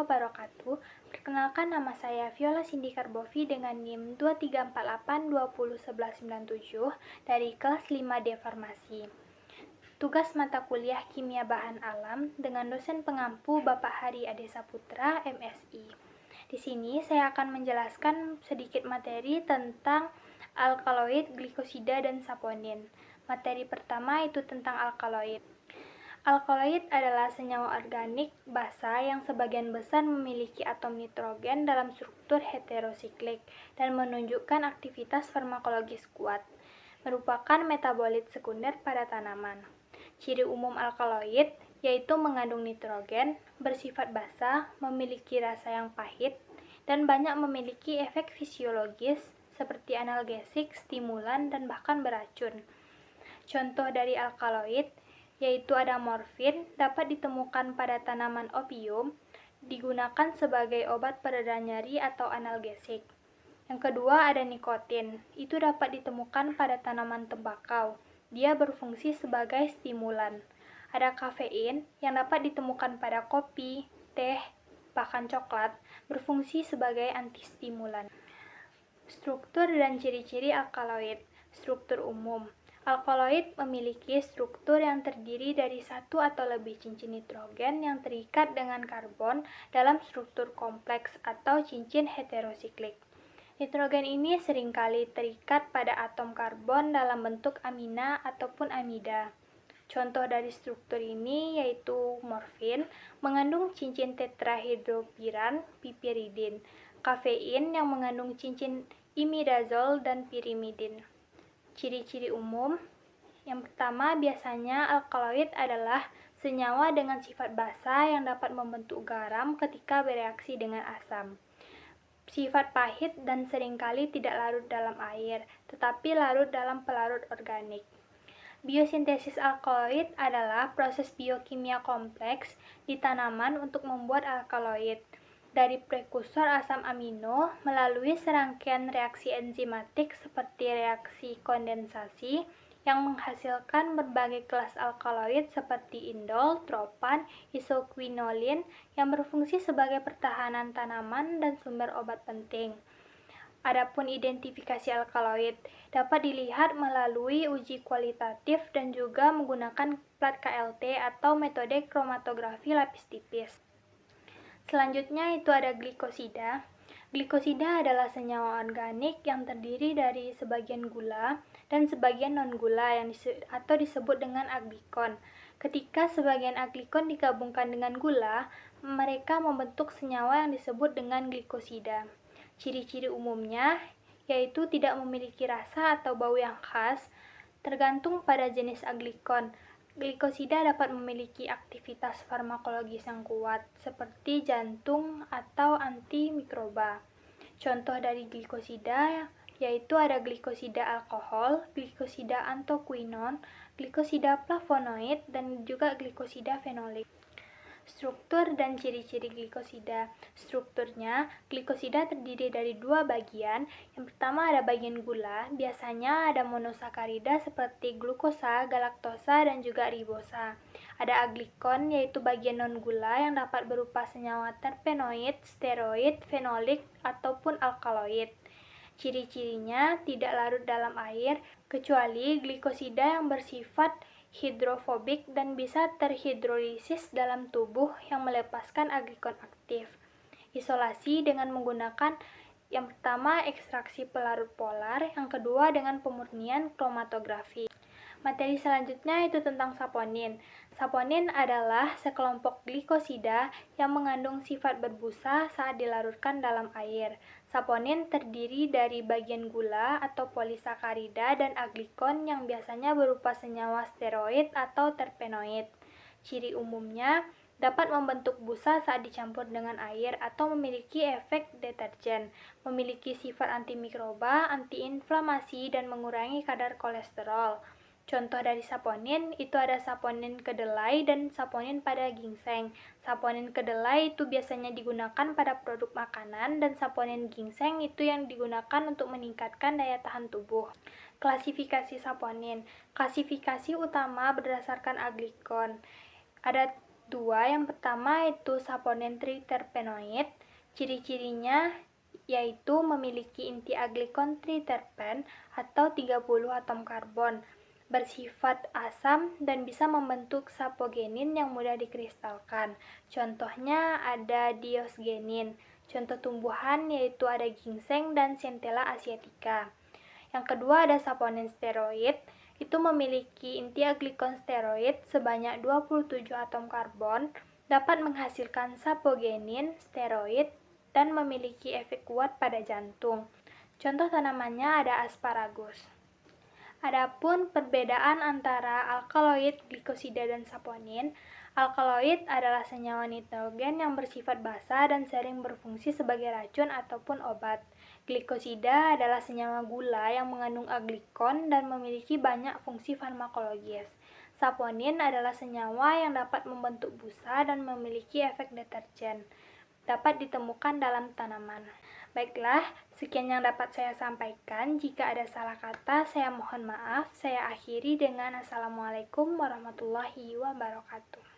wabarakatuh. Perkenalkan, nama saya Viola Cindy Karbovi dengan NIM 2348201197 dari kelas 5D Farmasi. Tugas mata kuliah Kimia Bahan Alam dengan dosen pengampu Bapak Hari Ade Saputra, MSI. Di sini saya akan menjelaskan sedikit materi tentang alkaloid, glikosida, dan saponin. Materi pertama itu tentang alkaloid. Alkaloid adalah senyawa organik basa yang sebagian besar memiliki atom nitrogen dalam struktur heterosiklik dan menunjukkan aktivitas farmakologis kuat. Merupakan metabolit sekunder pada tanaman. Ciri umum alkaloid yaitu mengandung nitrogen, bersifat basa, memiliki rasa yang pahit, dan banyak memiliki efek fisiologis seperti analgesik, stimulan, dan bahkan beracun. Contoh dari alkaloid yaitu ada morfin, dapat ditemukan pada tanaman opium, digunakan sebagai obat pereda nyeri atau analgesik. Yang kedua ada nikotin, itu dapat ditemukan pada tanaman tembakau, dia berfungsi sebagai stimulan. Ada kafein yang dapat ditemukan pada kopi, teh, bahkan coklat, berfungsi sebagai antistimulan. Struktur dan ciri-ciri alkaloid. Struktur umum. Alkaloid memiliki struktur yang terdiri dari satu atau lebih cincin nitrogen yang terikat dengan karbon dalam struktur kompleks atau cincin heterosiklik. Nitrogen ini seringkali terikat pada atom karbon dalam bentuk amina ataupun amida. Contoh dari struktur ini yaitu morfin mengandung cincin tetrahidropiran piperidin, kafein yang mengandung cincin imidazol dan pirimidin. Ciri-ciri umum. Yang pertama, biasanya alkaloid adalah senyawa dengan sifat basa yang dapat membentuk garam ketika bereaksi dengan asam. Sifat pahit dan seringkali tidak larut dalam air, tetapi larut dalam pelarut organik. Biosintesis alkaloid adalah proses biokimia kompleks di tanaman untuk membuat alkaloid dari prekursor asam amino melalui serangkaian reaksi enzimatik seperti reaksi kondensasi yang menghasilkan berbagai kelas alkaloid seperti indol, tropan, isoquinolin yang berfungsi sebagai pertahanan tanaman dan sumber obat penting. Adapun identifikasi alkaloid dapat dilihat melalui uji kualitatif dan juga menggunakan plat KLT atau metode kromatografi lapis tipis. Selanjutnya itu ada glikosida. Glikosida adalah senyawa organik yang terdiri dari sebagian gula dan sebagian non-gula atau disebut dengan aglikon. Ketika sebagian aglikon digabungkan dengan gula, mereka membentuk senyawa yang disebut dengan glikosida. Ciri-ciri umumnya yaitu tidak memiliki rasa atau bau yang khas, tergantung pada jenis aglikon. Glikosida dapat memiliki aktivitas farmakologis yang kuat, seperti jantung atau antimikroba. Contoh dari glikosida yaitu ada glikosida alkohol, glikosida antoquinon, glikosida flavonoid, dan juga glikosida fenolik. Struktur dan ciri-ciri glikosida. Strukturnya, glikosida terdiri dari dua bagian. Yang pertama ada bagian gula, biasanya ada monosakarida seperti glukosa, galaktosa, dan juga ribosa. Ada aglikon, yaitu bagian non-gula yang dapat berupa senyawa terpenoid, steroid, fenolik, ataupun alkaloid. Ciri-cirinya tidak larut dalam air, kecuali glikosida yang bersifat hidrofobik dan bisa terhidrolisis dalam tubuh yang melepaskan aglikon aktif. Isolasi dengan menggunakan yang pertama ekstraksi pelarut polar, yang kedua dengan pemurnian kromatografi. Materi selanjutnya itu tentang saponin. Saponin adalah sekelompok glikosida yang mengandung sifat berbusa saat dilarutkan dalam air. Saponin terdiri dari bagian gula atau polisakarida dan aglikon yang biasanya berupa senyawa steroid atau terpenoid. Ciri umumnya dapat membentuk busa saat dicampur dengan air atau memiliki efek deterjen, memiliki sifat antimikroba, antiinflamasi, dan mengurangi kadar kolesterol. Contoh dari saponin itu ada saponin kedelai dan saponin pada ginseng. Saponin kedelai itu biasanya digunakan pada produk makanan dan saponin ginseng itu yang digunakan untuk meningkatkan daya tahan tubuh. Klasifikasi saponin. Klasifikasi utama berdasarkan aglikon. Ada dua. Yang pertama itu saponin triterpenoid. Ciri-cirinya yaitu memiliki inti aglikon triterpen atau 30 atom karbon, bersifat asam dan bisa membentuk sapogenin yang mudah dikristalkan. Contohnya ada diosgenin. Contoh tumbuhan yaitu ada ginseng dan Centella asiatica. Yang kedua ada saponin steroid, itu memiliki inti aglikon steroid sebanyak 27 atom karbon, dapat menghasilkan sapogenin steroid dan memiliki efek kuat pada jantung. Contoh tanamannya ada asparagus. Adapun perbedaan antara alkaloid, glikosida, dan saponin, alkaloid adalah senyawa nitrogen yang bersifat basa dan sering berfungsi sebagai racun ataupun obat. Glikosida adalah senyawa gula yang mengandung aglikon dan memiliki banyak fungsi farmakologis. Saponin adalah senyawa yang dapat membentuk busa dan memiliki efek deterjen. Dapat ditemukan dalam tanaman. Baiklah, sekian yang dapat saya sampaikan. Jika ada salah kata, saya mohon maaf. Saya akhiri dengan Assalamualaikum warahmatullahi wabarakatuh.